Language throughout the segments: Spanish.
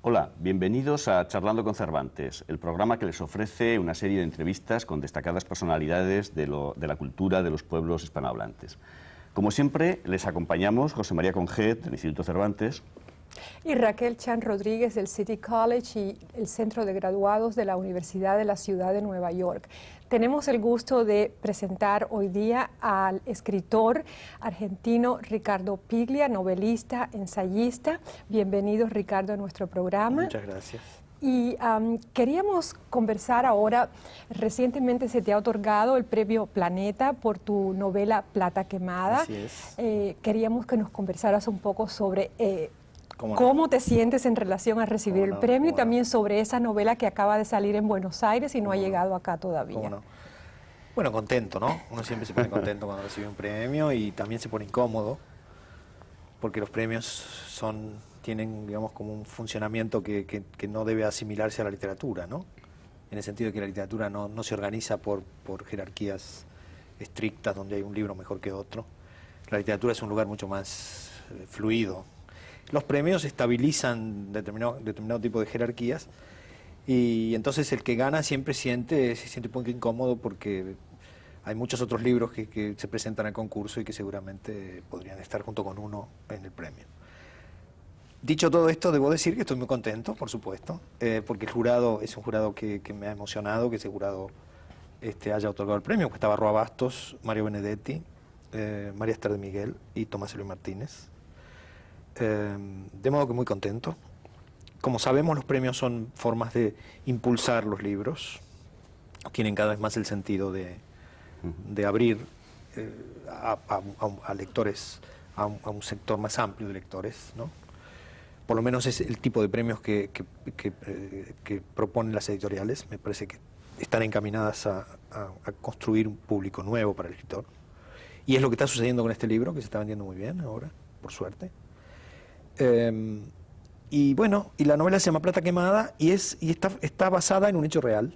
Hola, bienvenidos a Charlando con Cervantes, el programa que les ofrece una serie de entrevistas con destacadas personalidades de la cultura de los pueblos hispanohablantes. Como siempre, les acompañamos José María Conget, del Instituto Cervantes, y Raquel Chan Rodríguez del City College y el Centro de Graduados de la Universidad de la Ciudad de Nueva York. Tenemos el gusto de presentar hoy día al escritor argentino Ricardo Piglia, novelista, ensayista. Bienvenido, Ricardo, a nuestro programa. Muchas gracias. Y queríamos conversar ahora. Recientemente se te ha otorgado el premio Planeta por tu novela Plata Quemada. Así es. Queríamos que nos conversaras un poco sobre ¿cómo te sientes en relación a recibir el premio? Y también sobre esa novela que acaba de salir en Buenos Aires y no ha llegado acá todavía. ¿Cómo no? Bueno, contento, ¿no? Uno siempre se pone contento cuando recibe un premio y también se pone incómodo porque los premios tienen, digamos, como un funcionamiento que no debe asimilarse a la literatura, ¿no? En el sentido de que la literatura no se organiza por jerarquías estrictas donde hay un libro mejor que otro. La literatura es un lugar mucho más fluido. Los premios estabilizan determinado tipo de jerarquías y entonces el que gana siempre se siente un poco incómodo porque hay muchos otros libros que se presentan al concurso y que seguramente podrían estar junto con uno en el premio. Dicho todo esto, debo decir que estoy muy contento, por supuesto, porque el jurado es un jurado que me ha emocionado, que ese jurado haya otorgado el premio, que estaba Roa Bastos, Mario Benedetti, María Esther de Miguel y Tomás Eloy Martínez. De modo que muy contento. Como sabemos, los premios son formas de impulsar los libros, tienen cada vez más el sentido de abrir a lectores, a un sector más amplio de lectores, ¿no? Por lo menos es el tipo de premios que proponen las editoriales. Me parece que están encaminadas a construir un público nuevo para el escritor, y es lo que está sucediendo con este libro, que se está vendiendo muy bien ahora, por suerte. Y bueno, y la novela se llama Plata Quemada y está basada en un hecho real.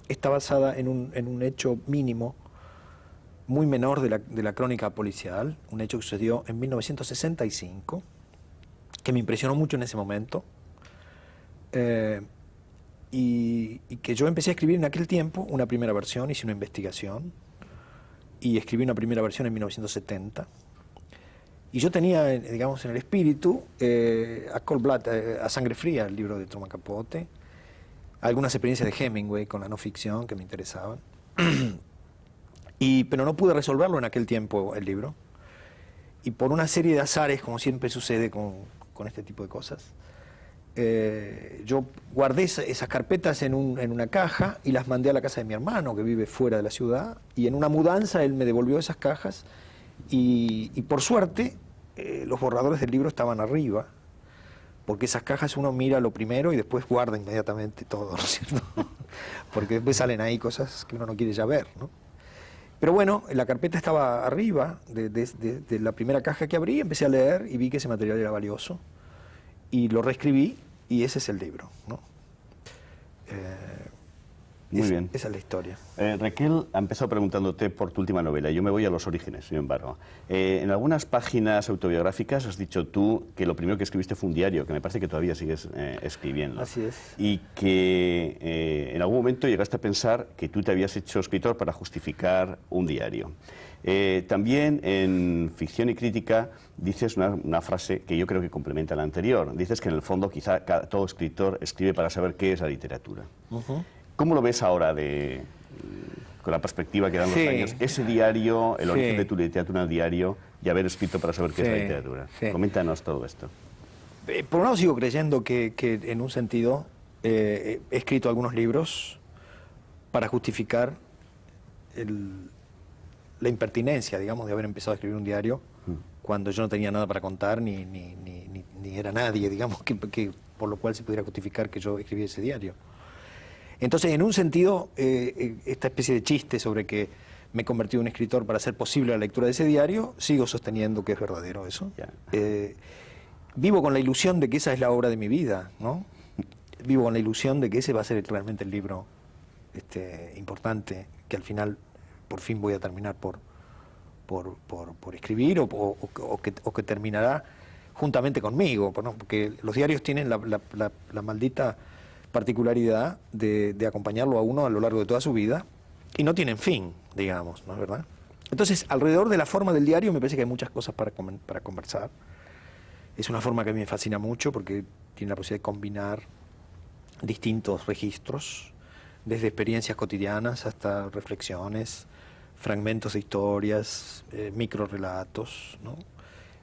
Está basada en un hecho mínimo, muy menor de la crónica policial, un hecho que sucedió en 1965, que me impresionó mucho en ese momento, y que yo empecé a escribir en aquel tiempo una primera versión, hice una investigación, y escribí una primera versión en 1970. Y yo tenía, digamos, en el espíritu a Cold Blood, a Sangre Fría, el libro de Truman Capote, algunas experiencias de Hemingway con la no ficción que me interesaban, pero no pude resolverlo en aquel tiempo el libro, y por una serie de azares, como siempre sucede con este tipo de cosas, yo guardé esas carpetas en una caja y las mandé a la casa de mi hermano, que vive fuera de la ciudad, y en una mudanza él me devolvió esas cajas. Y por suerte, los borradores del libro estaban arriba, porque esas cajas uno mira lo primero y después guarda inmediatamente todo, ¿no es cierto? Porque después salen ahí cosas que uno no quiere ya ver, ¿no? Pero bueno, la carpeta estaba arriba de la primera caja que abrí, empecé a leer y vi que ese material era valioso, y lo reescribí, y ese es el libro, ¿no? Muy bien. Esa es la historia. Raquel ha empezado preguntándote por tu última novela. Yo me voy a los orígenes, sin embargo. En algunas páginas autobiográficas has dicho tú que lo primero que escribiste fue un diario, que me parece que todavía sigues escribiendo. Así es. Y que en algún momento llegaste a pensar que tú te habías hecho escritor para justificar un diario. También en Ficción y Crítica dices una frase que yo creo que complementa la anterior. Dices que en el fondo quizá todo escritor escribe para saber qué es la literatura. ¿Cómo lo ves ahora con la perspectiva que dan los años? Ese diario, el origen de tu literatura, diario, y haber escrito para saber qué es la literatura. Coméntanos todo esto. Por un lado sigo creyendo que en un sentido he escrito algunos libros para justificar la impertinencia, digamos, de haber empezado a escribir un diario cuando yo no tenía nada para contar, ni era nadie, digamos, que por lo cual se pudiera justificar que yo escribiera ese diario. Entonces, en un sentido, esta especie de chiste sobre que me he convertido en un escritor para hacer posible la lectura de ese diario, sigo sosteniendo que es verdadero eso. Vivo con la ilusión de que esa es la obra de mi vida, ¿no? Vivo con la ilusión de que ese va a ser realmente el libro importante, que al final, por fin voy a terminar por escribir, o que terminará juntamente conmigo, ¿no? Porque los diarios tienen la maldita particularidad de acompañarlo a uno a lo largo de toda su vida y no tienen fin, digamos, ¿no es verdad? Entonces, alrededor de la forma del diario me parece que hay muchas cosas para conversar. Es una forma que a mí me fascina mucho porque tiene la posibilidad de combinar distintos registros, desde experiencias cotidianas hasta reflexiones, fragmentos de historias, microrelatos, ¿no?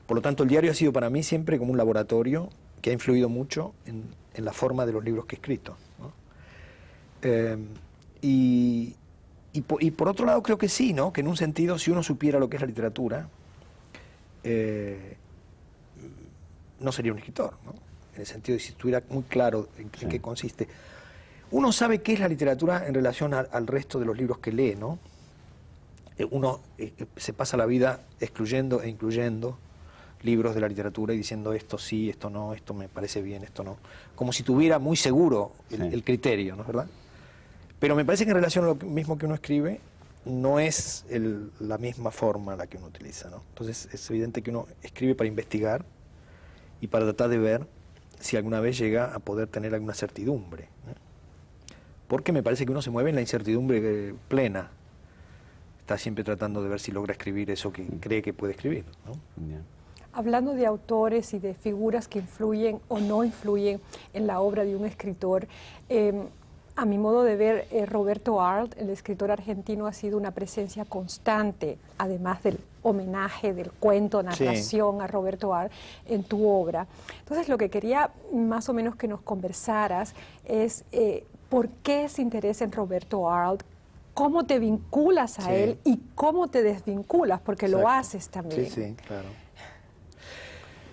Por lo tanto, el diario ha sido para mí siempre como un laboratorio que ha influido mucho en la forma de los libros que he escrito, ¿no? Y por otro lado creo que sí, ¿no? Que en un sentido, si uno supiera lo que es la literatura, no sería un escritor, ¿no? En el sentido de si estuviera muy claro en qué consiste. Uno sabe qué es la literatura en relación al resto de los libros que lee, ¿no? Uno se pasa la vida excluyendo e incluyendo libros de la literatura y diciendo esto sí, esto no, esto me parece bien, esto no. Como si tuviera muy seguro el criterio, ¿no es verdad? Pero me parece que en relación a lo mismo que uno escribe, no es la misma forma la que uno utiliza, ¿no? Entonces es evidente que uno escribe para investigar y para tratar de ver si alguna vez llega a poder tener alguna certidumbre, ¿no? Porque me parece que uno se mueve en la incertidumbre plena. Está siempre tratando de ver si logra escribir eso que cree que puede escribir, ¿no? Yeah. Hablando de autores y de figuras que influyen o no influyen en la obra de un escritor, a mi modo de ver, Roberto Arlt, el escritor argentino, ha sido una presencia constante, además del homenaje, del cuento, narración a Roberto Arlt en tu obra. Entonces, lo que quería más o menos que nos conversaras es por qué ese interés en Roberto Arlt, cómo te vinculas a él y cómo te desvinculas, porque lo haces también. Sí, claro.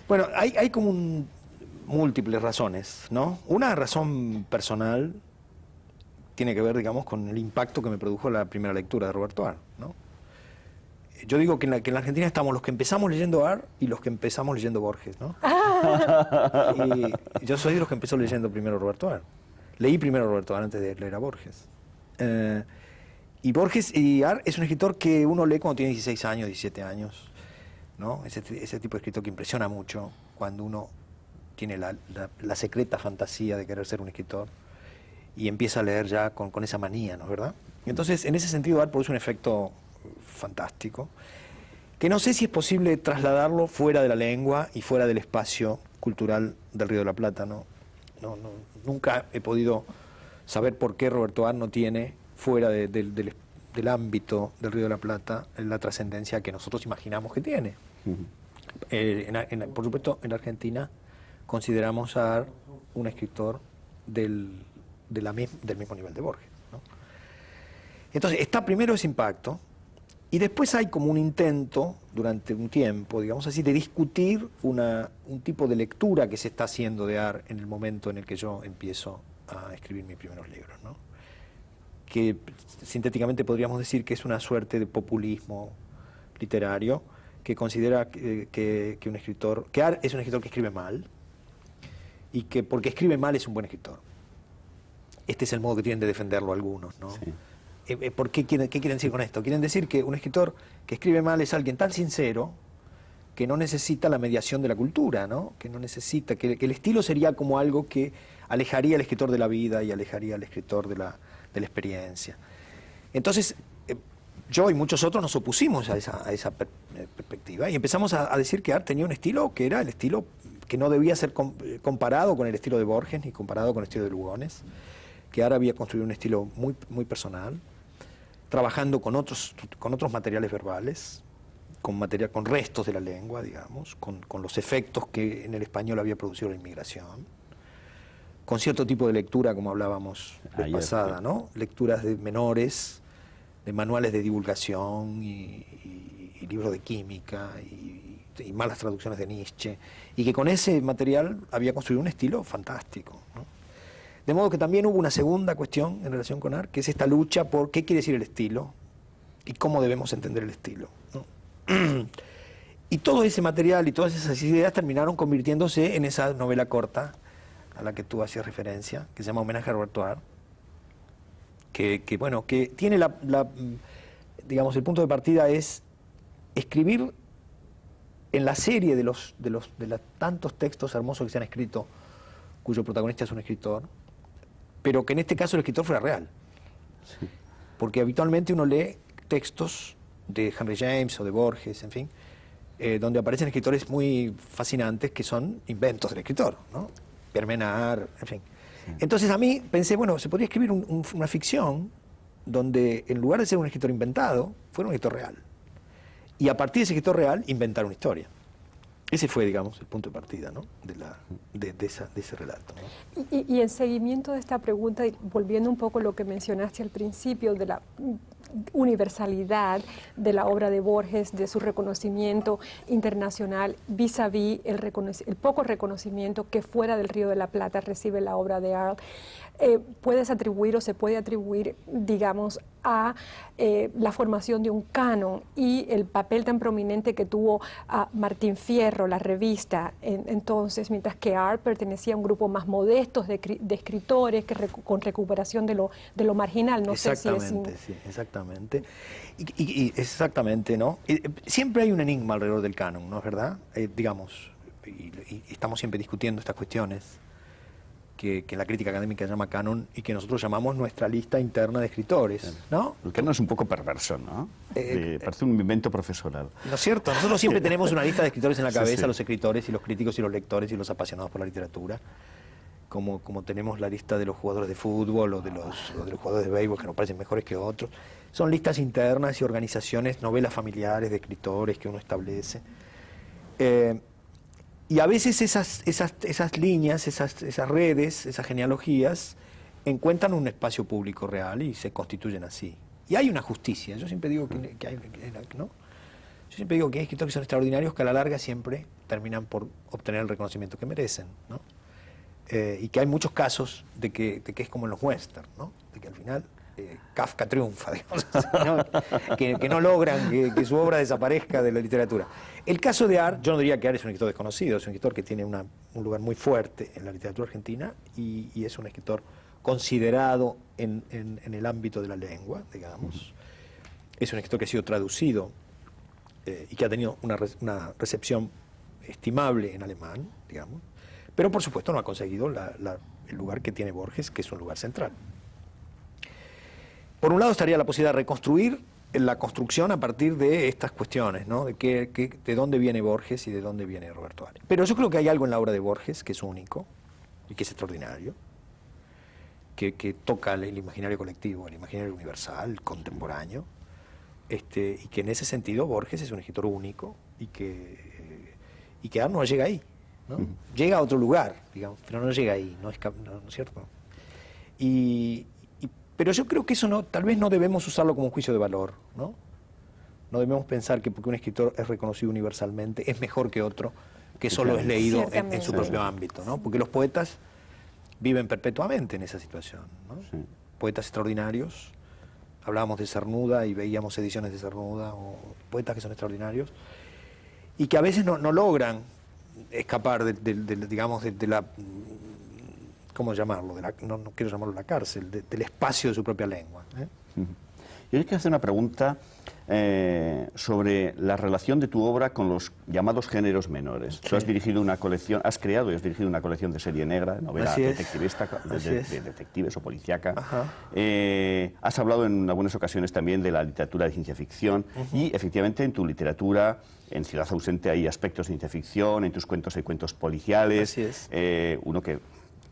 Bueno, hay como múltiples razones, ¿no? Una razón personal tiene que ver, digamos, con el impacto que me produjo la primera lectura de Roberto Arlt, ¿no? Yo digo que en la Argentina estamos los que empezamos leyendo Arlt y los que empezamos leyendo Borges, ¿no? Y yo soy de los que empezó leyendo primero Roberto Arlt. Leí primero Roberto Arlt antes de leer a Borges. Y Borges y Arlt es un escritor que uno lee cuando tiene 16 años, 17 años, ¿no? Ese tipo de escritor que impresiona mucho cuando uno tiene la secreta fantasía de querer ser un escritor y empieza a leer ya con esa manía, ¿no es verdad? Entonces, en ese sentido, Arlt produce un efecto fantástico, que no sé si es posible trasladarlo fuera de la lengua y fuera del espacio cultural del Río de la Plata, ¿no? Nunca he podido saber por qué Roberto Arlt no tiene, fuera del ámbito del Río de la Plata, la trascendencia que nosotros imaginamos que tiene. Por supuesto, en Argentina consideramos a Arlt un escritor del mismo nivel de Borges, ¿no? Entonces, está primero ese impacto, y después hay como un intento, durante un tiempo, digamos así, de discutir un tipo de lectura que se está haciendo de Arlt en el momento en el que yo empiezo a escribir mis primeros libros, ¿no? Que sintéticamente podríamos decir que es una suerte de populismo literario que considera que un escritor, que Arlt es un escritor que escribe mal, y que porque escribe mal es un buen escritor. Este es el modo que tienen de defenderlo algunos, ¿no? Sí. ¿Qué quieren decir con esto? Quieren decir que un escritor que escribe mal es alguien tan sincero que no necesita la mediación de la cultura, ¿no? Que no necesita, que el estilo sería como algo que alejaría al escritor de la vida y alejaría al escritor de la experiencia. Entonces, yo y muchos otros nos opusimos a esa perspectiva y empezamos a decir que Arlt tenía un estilo que era el estilo que no debía ser comparado con el estilo de Borges ni comparado con el estilo de Lugones, que Arlt había construido un estilo muy, muy personal, trabajando con otros materiales verbales, con restos de la lengua, digamos, con los efectos que en el español había producido la inmigración, con cierto tipo de lectura, como hablábamos la pasada, ¿no? Lecturas de menores, de manuales de divulgación y libros de química y malas traducciones de Nietzsche, y que con ese material había construido un estilo fantástico, ¿no? De modo que también hubo una segunda cuestión en relación con Arlt, que es esta lucha por qué quiere decir el estilo y cómo debemos entender el estilo, ¿no? Y todo ese material y todas esas ideas terminaron convirtiéndose en esa novela corta a la que tú hacías referencia, que se llama Homenaje a Roberto Arlt, que tiene digamos, el punto de partida es escribir en la serie de los tantos textos hermosos que se han escrito, cuyo protagonista es un escritor, pero que en este caso el escritor fuera real. Sí. Porque habitualmente uno lee textos de Henry James o de Borges, en fin, donde aparecen escritores muy fascinantes que son inventos del escritor, ¿no? Pierre Menard, en fin. Sí. Entonces a mí pensé, bueno, se podría escribir una ficción donde en lugar de ser un escritor inventado, fuera un escritor real. Y a partir de ese escritor real, inventar una historia. Ese fue, digamos, el punto de partida, ¿no? de ese relato, ¿no? Y en seguimiento de esta pregunta, volviendo un poco a lo que mencionaste al principio de la universalidad de la obra de Borges, de su reconocimiento internacional vis a vis el poco reconocimiento que fuera del Río de la Plata recibe la obra de Arlt, puedes atribuir o se puede atribuir, digamos, a la formación de un canon y el papel tan prominente que tuvo a Martín Fierro, la revista, entonces, mientras que Arlt pertenecía a un grupo más modesto de escritores con recuperación de lo marginal. No sé si es... Sí, exactamente. Y exactamente, ¿no? Siempre hay un enigma alrededor del canon, ¿no es verdad? Digamos, y estamos siempre discutiendo estas cuestiones que la crítica académica llama canon y que nosotros llamamos nuestra lista interna de escritores, ¿no? El canon es un poco perverso, ¿no? Parece un invento profesoral. ¿No es cierto? Nosotros siempre tenemos una lista de escritores en la cabeza, los escritores y los críticos y los lectores y los apasionados por la literatura, como tenemos la lista de los jugadores de fútbol o de los jugadores de béisbol que nos parecen mejores que otros. Son listas internas y organizaciones, novelas familiares de escritores que uno establece. Y a veces esas líneas, esas redes, esas genealogías, encuentran un espacio público real y se constituyen así. Y hay una justicia. Yo siempre digo que hay, ¿no? Yo siempre digo que hay escritores que son extraordinarios que a la larga siempre terminan por obtener el reconocimiento que merecen, ¿no? Y que hay muchos casos de que es como en los westerns, ¿no? De que al final Kafka triunfa, digamos, ¿no? que no logran que su obra desaparezca de la literatura. El caso de Arlt, yo no diría que Arlt es un escritor desconocido, es un escritor que tiene un lugar muy fuerte en la literatura argentina y es un escritor considerado en el ámbito de la lengua, digamos. Es un escritor que ha sido traducido y que ha tenido una recepción estimable en alemán, digamos, pero por supuesto no ha conseguido el lugar que tiene Borges, que es un lugar central. Por un lado estaría la posibilidad de reconstruir la construcción a partir de estas cuestiones, ¿no? De dónde viene Borges y de dónde viene Roberto Arlt. Pero yo creo que hay algo en la obra de Borges que es único y que es extraordinario, que toca el imaginario colectivo, el imaginario universal, contemporáneo, y que en ese sentido Borges es un escritor único y que Arlt no llega ahí, ¿no? Llega a otro lugar, digamos, pero no llega ahí, ¿no es cierto? Pero yo creo que eso tal vez no debemos usarlo como un juicio de valor, ¿no? No debemos pensar que porque un escritor es reconocido universalmente es mejor que otro que solo es leído en su propio ámbito, ¿no? Porque los poetas viven perpetuamente en esa situación, ¿no? Sí. Poetas extraordinarios, hablábamos de Cernuda y veíamos ediciones de Cernuda, o poetas que son extraordinarios, y que a veces no logran escapar digamos, de la... ¿Cómo llamarlo? No quiero llamarlo la cárcel, del espacio de su propia lengua. Yo quiero hacer una pregunta sobre la relación de tu obra con los llamados géneros menores. Sí. Tú has dirigido una colección, has creado y has dirigido una colección de serie negra, novela detectivista, de detectives o policíaca. Has hablado en algunas ocasiones también de la literatura de ciencia ficción y efectivamente en tu literatura, en Ciudad Ausente, hay aspectos de ciencia ficción, en tus cuentos hay cuentos policiales. Así es. Uno que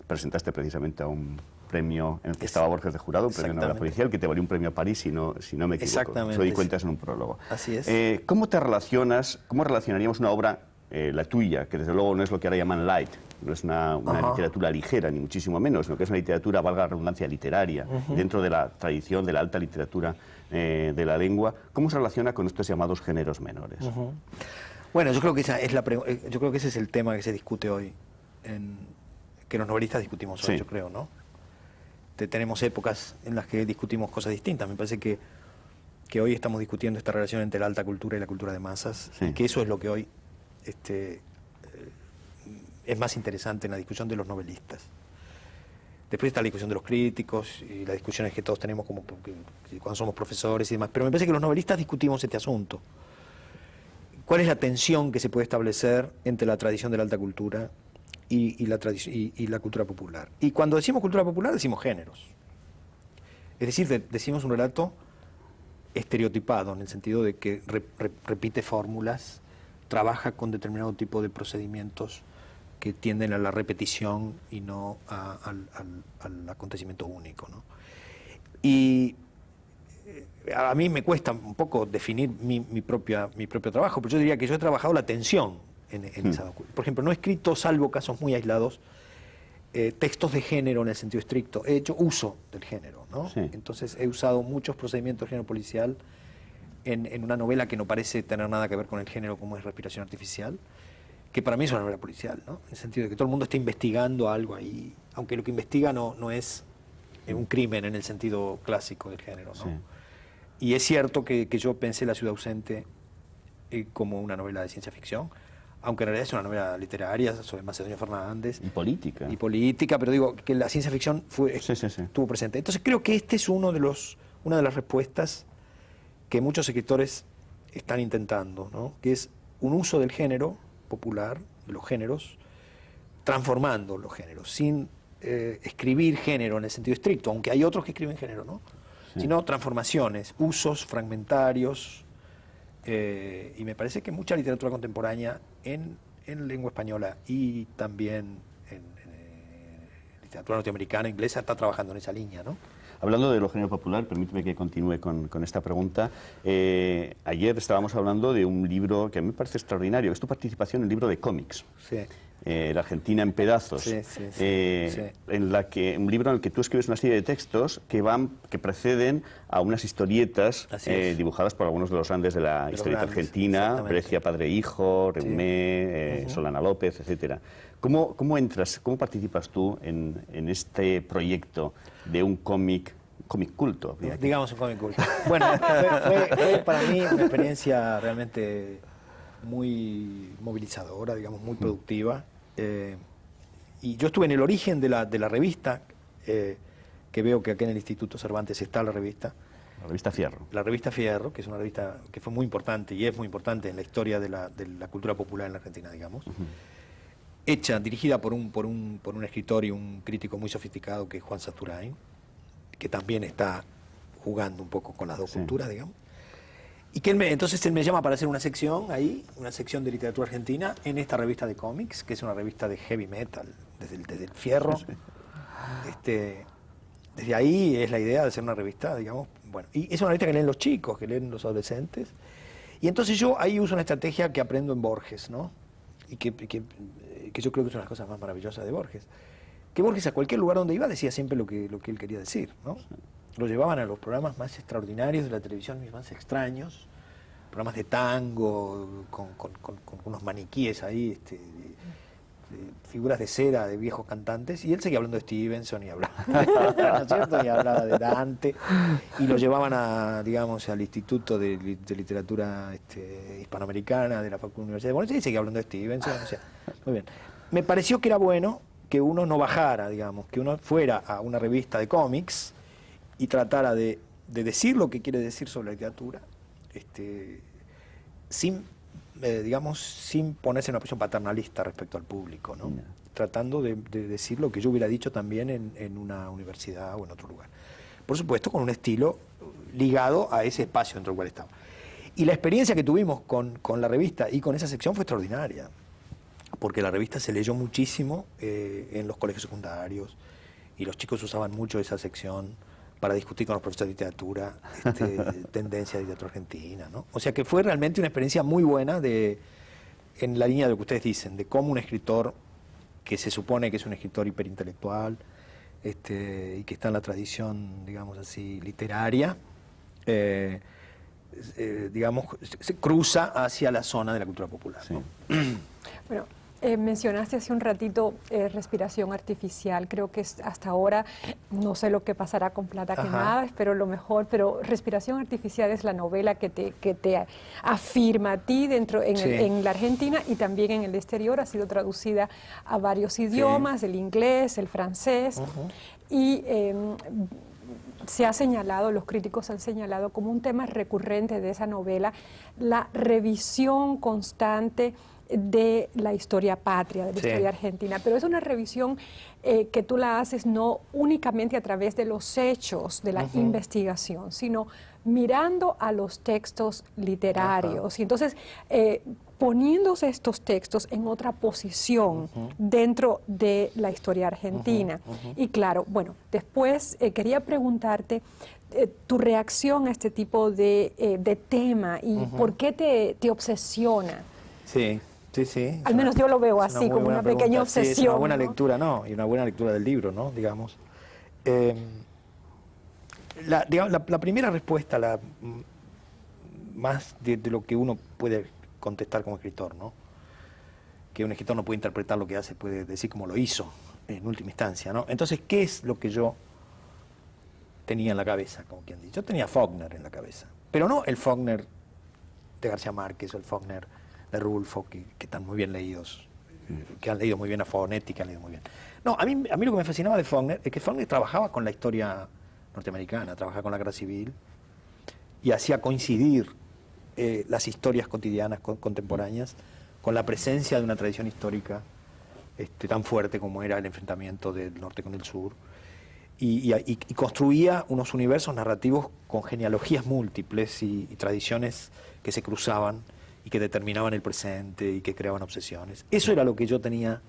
presentaste precisamente a un premio en el que estaba Borges de jurado, un premio novela policial, que te valió un premio a París, si no me equivoco. Exactamente. Eso di cuentas en un prólogo. Así es. ¿Cómo relacionaríamos una obra, la tuya, que desde luego no es lo que ahora llaman light, no es una literatura ligera, ni muchísimo menos, sino que es una literatura, valga la redundancia, literaria, dentro de la tradición de la alta literatura de la lengua? ¿Cómo se relaciona con estos llamados géneros menores? Bueno, yo creo que ese es el tema que se discute hoy, que los novelistas discutimos hoy, yo creo, ¿no? Tenemos épocas en las que discutimos cosas distintas. Me parece que hoy estamos discutiendo esta relación entre la alta cultura y la cultura de masas, y que eso es lo que hoy es más interesante en la discusión de los novelistas. Después está la discusión de los críticos y las discusiones que todos tenemos cuando somos profesores y demás. Pero me parece que los novelistas discutimos este asunto, ¿Cuál es la tensión que se puede establecer entre la tradición de la alta cultura y la cultura popular? Y cuando decimos cultura popular, decimos géneros. Es decir, decimos un relato estereotipado, en el sentido de que repite fórmulas, trabaja con determinado tipo de procedimientos que tienden a la repetición y no al acontecimiento único, ¿no? Y a mí me cuesta un poco definir mi propio trabajo, pero yo diría que yo he trabajado la tensión en esa. Por ejemplo, no he escrito, salvo casos muy aislados, textos de género en el sentido estricto. He hecho uso del género, ¿no? Sí. Entonces he usado muchos procedimientos de género policial en una novela que no parece tener nada que ver con el género, como es Respiración Artificial, que para mí es una novela policial, ¿no? En el sentido de que todo el mundo está investigando algo ahí, aunque lo que investiga no es un crimen en el sentido clásico del género, ¿no? Sí. Y es cierto que yo pensé La ciudad ausente como una novela de ciencia ficción, aunque en realidad es una novela literaria sobre Macedonio Fernández. Y política. Y política, pero digo que la ciencia ficción estuvo presente. Entonces creo que este es una de las respuestas que muchos escritores están intentando, ¿no? Que es un uso del género popular, de los géneros, transformando los géneros, sin escribir género en el sentido estricto, aunque hay otros que escriben género, ¿no? Sí. Sino transformaciones, usos fragmentarios, y me parece que mucha literatura contemporánea en lengua española y también en literatura norteamericana, inglesa, está trabajando en esa línea, ¿no? Hablando de lo género popular, permíteme que continúe con esta pregunta. Ayer estábamos hablando de un libro que a mí me parece extraordinario, es tu participación en el libro de cómics. Sí. La Argentina en pedazos, sí. un libro en el que tú escribes una serie de textos que preceden a unas historietas dibujadas por algunos de los grandes de la historieta argentina, Breccia, Padre e Hijo, Reumé, Solana López, etcétera. ¿Cómo entras, cómo participas tú en este proyecto de un cómic culto? Digamos un cómic culto. Bueno, fue para mí una experiencia realmente muy movilizadora, digamos, muy productiva. Y yo estuve en el origen de la revista, que veo que aquí en el Instituto Cervantes está la revista. La revista Fierro. La revista Fierro, que es una revista que fue muy importante y es muy importante en la historia de la cultura popular en la Argentina, digamos. Hecha, dirigida por un escritor y un crítico muy sofisticado que es Juan Sasturain, que también está jugando un poco con las dos culturas, digamos. Y que entonces él me llama para hacer una sección ahí, una sección de literatura argentina, en esta revista de cómics, que es una revista de heavy metal, desde el Fierro. Desde ahí es la idea de hacer una revista, digamos, bueno, y es una revista que leen los chicos, que leen los adolescentes. Y entonces yo ahí uso una estrategia que aprendo en Borges, ¿no? Y que yo creo que es una de las cosas más maravillosas de Borges. Que Borges a cualquier lugar donde iba decía siempre lo que él quería decir, ¿no? Lo llevaban a los programas más extraordinarios de la televisión, más extraños, programas de tango, con unos maniquíes ahí, figuras de cera de viejos cantantes, y él seguía hablando de Stevenson y hablaba, ¿no es cierto? Y hablaba de Dante, y lo llevaban digamos, al Instituto de Literatura Hispanoamericana de la Universidad de Buenos Aires y seguía hablando de Stevenson, o sea, muy bien. Me pareció que era bueno que uno no bajara, digamos, que uno fuera a una revista de cómics y tratara de decir lo que quiere decir sobre la literatura, sin ponerse en una posición paternalista respecto al público, ¿no? Tratando de decir lo que yo hubiera dicho también en una universidad o en otro lugar. Por supuesto, con un estilo ligado a ese espacio dentro del cual estaba. Y la experiencia que tuvimos con la revista y con esa sección fue extraordinaria, porque la revista se leyó muchísimo en los colegios secundarios, y los chicos usaban mucho esa sección para discutir con los profesores de literatura, tendencia de literatura argentina, ¿no? O sea que fue realmente una experiencia muy buena en la línea de lo que ustedes dicen, de cómo un escritor que se supone que es un escritor hiperintelectual y que está en la tradición, digamos así, literaria, digamos, se cruza hacia la zona de la cultura popular, ¿no? Bueno, mencionaste hace un ratito respiración artificial. Creo que hasta ahora, no sé lo que pasará con Plata Quemada, espero lo mejor, pero Respiración Artificial es la novela que te afirma a ti en la Argentina y también en el exterior. Ha sido traducida a varios idiomas, el inglés, el francés, y se ha señalado, los críticos han señalado como un tema recurrente de esa novela, la revisión constante de la historia patria, de la historia argentina, pero es una revisión que tú la haces no únicamente a través de los hechos de la investigación, sino mirando a los textos literarios. Y entonces, poniéndose estos textos en otra posición dentro de la historia argentina. Y claro, bueno, después quería preguntarte tu reacción a este tipo de tema y por qué te obsesiona. Sí. Sí. Al menos yo lo veo así, como una pequeña obsesión. Sí, es una buena ¿no? lectura, ¿no? Y una buena lectura del libro, ¿no? Digamos. La primera respuesta, más de lo que uno puede contestar como escritor, ¿no? Que un escritor no puede interpretar lo que hace, puede decir cómo lo hizo, en última instancia, ¿no? Entonces, ¿qué es lo que yo tenía en la cabeza, como quien dice? Yo tenía Faulkner en la cabeza, pero no el Faulkner de García Márquez o el Faulkner de Rulfo, que están muy bien leídos, que han leído muy bien a Fonetti, que han leído muy bien. No, a mí lo que me fascinaba de Faulkner es que Faulkner trabajaba con la historia norteamericana, trabajaba con la guerra civil y hacía coincidir las historias cotidianas contemporáneas con la presencia de una tradición histórica tan fuerte como era el enfrentamiento del norte con el sur, y construía unos universos narrativos con genealogías múltiples y tradiciones que se cruzaban y que determinaban el presente y que creaban obsesiones. Eso era lo que yo tenía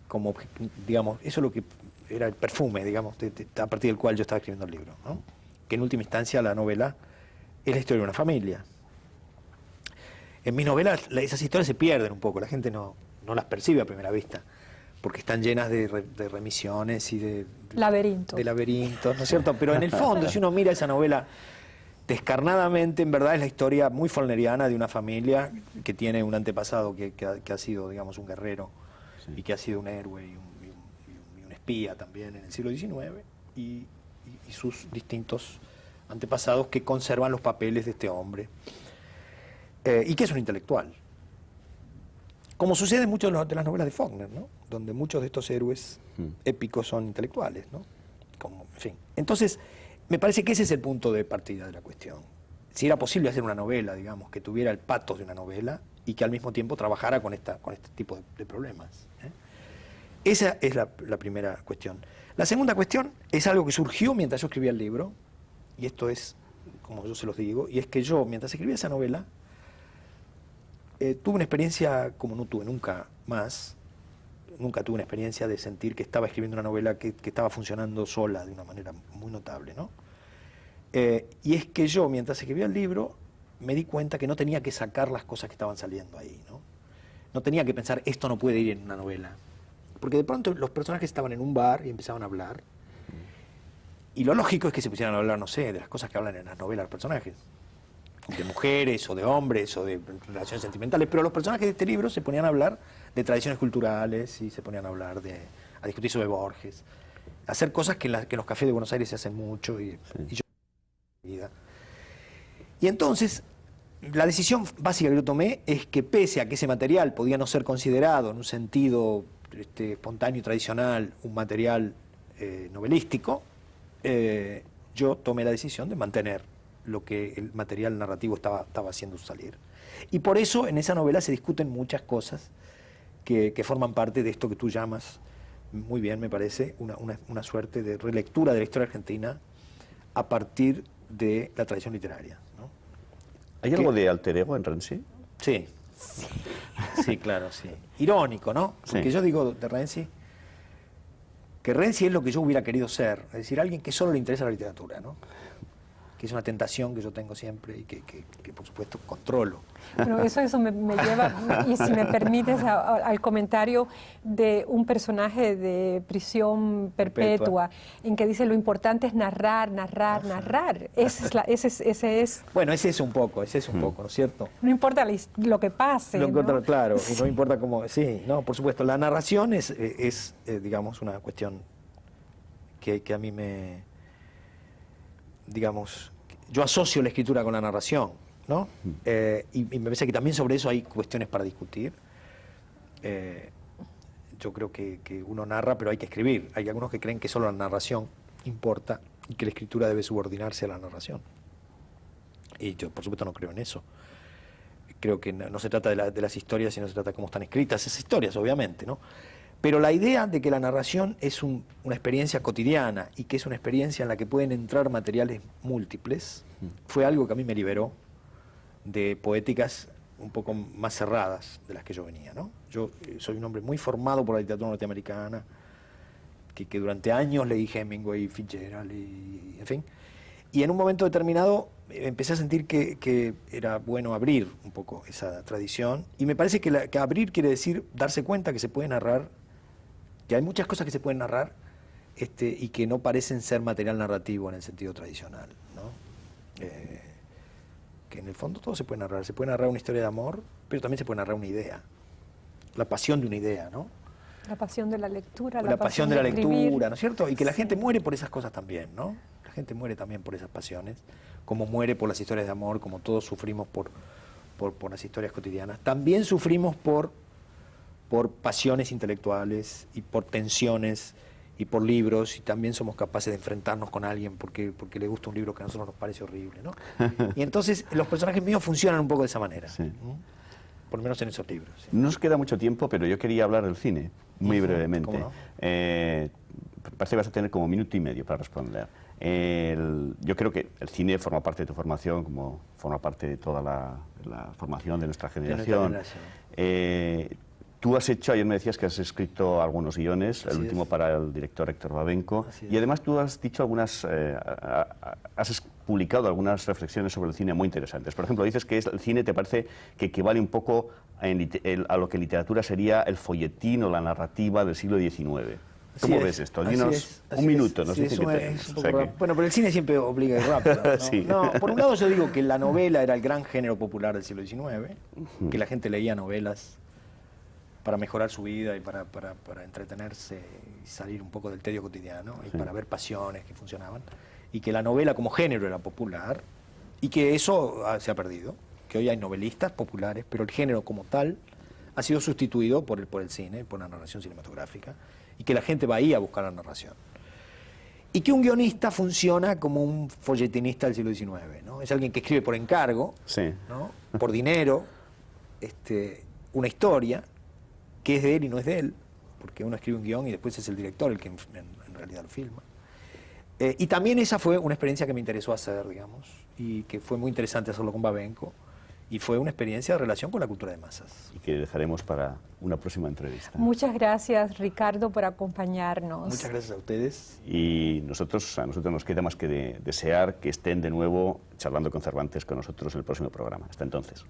como, digamos, eso es lo que era el perfume, digamos, a partir del cual yo estaba escribiendo el libro, ¿no? Que en última instancia la novela es la historia de una familia. En mis novelas esas historias se pierden un poco, la gente no las percibe a primera vista, porque están llenas de remisiones y de laberintos, ¿no es cierto? Pero en el fondo, si uno mira esa novela descarnadamente, en verdad es la historia muy faulkneriana de una familia que tiene un antepasado que ha sido, digamos, un guerrero, y que ha sido un héroe y un espía también en el siglo XIX, y sus distintos antepasados que conservan los papeles de este hombre, y que es un intelectual. Como sucede en muchas de las novelas de Faulkner, ¿no? Donde muchos de estos héroes épicos son intelectuales, ¿no? En fin. Entonces, me parece que ese es el punto de partida de la cuestión. Si era posible hacer una novela, digamos, que tuviera el pathos de una novela y que al mismo tiempo trabajara con este tipo de problemas. Esa es la primera cuestión. La segunda cuestión es algo que surgió mientras yo escribía el libro, y esto es, como yo se los digo, y es que yo, mientras escribía esa novela, tuve una experiencia como no tuve nunca más. Nunca tuve una experiencia de sentir que estaba escribiendo una novela que estaba funcionando sola de una manera muy notable, ¿no? Y es que yo, mientras escribía el libro, me di cuenta que no tenía que sacar las cosas que estaban saliendo ahí, ¿no? No tenía que pensar, esto no puede ir en una novela. Porque de pronto los personajes estaban en un bar y empezaban a hablar. Y lo lógico es que se pusieran a hablar, no sé, de las cosas que hablan en las novelas los personajes. De mujeres o de hombres o de relaciones sentimentales, pero los personajes de este libro se ponían a hablar de tradiciones culturales y se ponían a hablar a discutir sobre Borges, a hacer cosas que en los cafés de Buenos Aires se hacen mucho y yo. Y entonces, la decisión básica que yo tomé es que pese a que ese material podía no ser considerado en un sentido espontáneo y tradicional un material novelístico, yo tomé la decisión de mantener lo que el material narrativo estaba haciendo salir. Y por eso en esa novela se discuten muchas cosas que forman parte de esto que tú llamas, muy bien me parece, una suerte de relectura de la historia argentina a partir de la tradición literaria, ¿no? ¿Hay algo de alter ego en Renzi? Sí. Sí, claro, sí. Irónico, ¿no? Porque yo digo de Renzi que Renzi es lo que yo hubiera querido ser, es decir, alguien que solo le interesa la literatura, ¿no? Que es una tentación que yo tengo siempre y que por supuesto controlo. Bueno, eso me lleva, y si me permites, al comentario de un personaje de Prisión Perpetua, en que dice lo importante es narrar. Ese es. Bueno, ese es un poco, ¿no es cierto? No importa lo que pase, ¿no? Claro, y no importa cómo. Sí, no, por supuesto. La narración es digamos, una cuestión que a mí me. Digamos, yo asocio la escritura con la narración, ¿no? Y me parece que también sobre eso hay cuestiones para discutir. Yo creo que uno narra, pero hay que escribir. Hay algunos que creen que solo la narración importa y que la escritura debe subordinarse a la narración. Y yo, por supuesto, no creo en eso. Creo que no se trata de las historias, sino se trata de cómo están escritas esas historias, obviamente, ¿no? Pero la idea de que la narración es una experiencia cotidiana y que es una experiencia en la que pueden entrar materiales múltiples, fue algo que a mí me liberó de poéticas un poco más cerradas de las que yo venía, ¿no? Yo soy un hombre muy formado por la literatura norteamericana, que durante años leí Hemingway, Fitzgerald, en fin. Y en un momento determinado empecé a sentir que era bueno abrir un poco esa tradición. Y me parece que abrir quiere decir darse cuenta que se puede narrar, que hay muchas cosas que se pueden narrar y que no parecen ser material narrativo en el sentido tradicional, ¿no? Que en el fondo todo se puede narrar. Se puede narrar una historia de amor, pero también se puede narrar una idea. La pasión de una idea, ¿no? La pasión de la lectura, la pasión de la escribir. lectura, ¿no es cierto? Y que la gente muere por esas cosas también, ¿no? La gente muere también por esas pasiones, como muere por las historias de amor, como todos sufrimos por las historias cotidianas. También sufrimos por pasiones intelectuales y por tensiones y por libros, y también somos capaces de enfrentarnos con alguien porque le gusta un libro que a nosotros nos parece horrible, ¿no? Y entonces los personajes míos funcionan un poco de esa manera, Sí. ¿no? Por lo menos en esos libros. ¿Sí? No nos queda mucho tiempo, pero yo quería hablar del cine, muy brevemente. ¿Cómo no? Parece que vas a tener como 1 minuto y medio para responder. Yo creo que el cine forma parte de tu formación, como forma parte de toda la formación de nuestra generación. Tú has hecho, ayer me decías que has escrito algunos guiones, el último para el director Héctor Babenco, y además tú has dicho has publicado algunas reflexiones sobre el cine muy interesantes. Por ejemplo, dices que el cine te parece que equivale un poco a lo que en literatura sería el folletín o la narrativa del siglo XIX. ¿Cómo ves esto? Dinos un minuto, no sé si Bueno, pero el cine siempre obliga a ir rápido, ¿no? Sí. No, por un lado yo digo que la novela era el gran género popular del siglo XIX, que la gente leía novelas para mejorar su vida y para entretenerse y salir un poco del tedio cotidiano y para ver pasiones que funcionaban, y que la novela como género era popular y que eso se ha perdido, que hoy hay novelistas populares, pero el género como tal ha sido sustituido por el cine, por la narración cinematográfica, y que la gente va ahí a buscar la narración. Y que un guionista funciona como un folletinista del siglo XIX, ¿no? Es alguien que escribe por encargo, Sí. ¿no? Por dinero, una historia que es de él y no es de él, porque uno escribe un guión y después es el director el que en realidad lo filma. Y también esa fue una experiencia que me interesó hacer, digamos, y que fue muy interesante hacerlo con Babenco, y fue una experiencia de relación con la cultura de masas. Y que dejaremos para una próxima entrevista. Muchas gracias, Ricardo, por acompañarnos. Muchas gracias a ustedes. Y a nosotros nos queda más que desear que estén de nuevo charlando con Cervantes con nosotros en el próximo programa. Hasta entonces.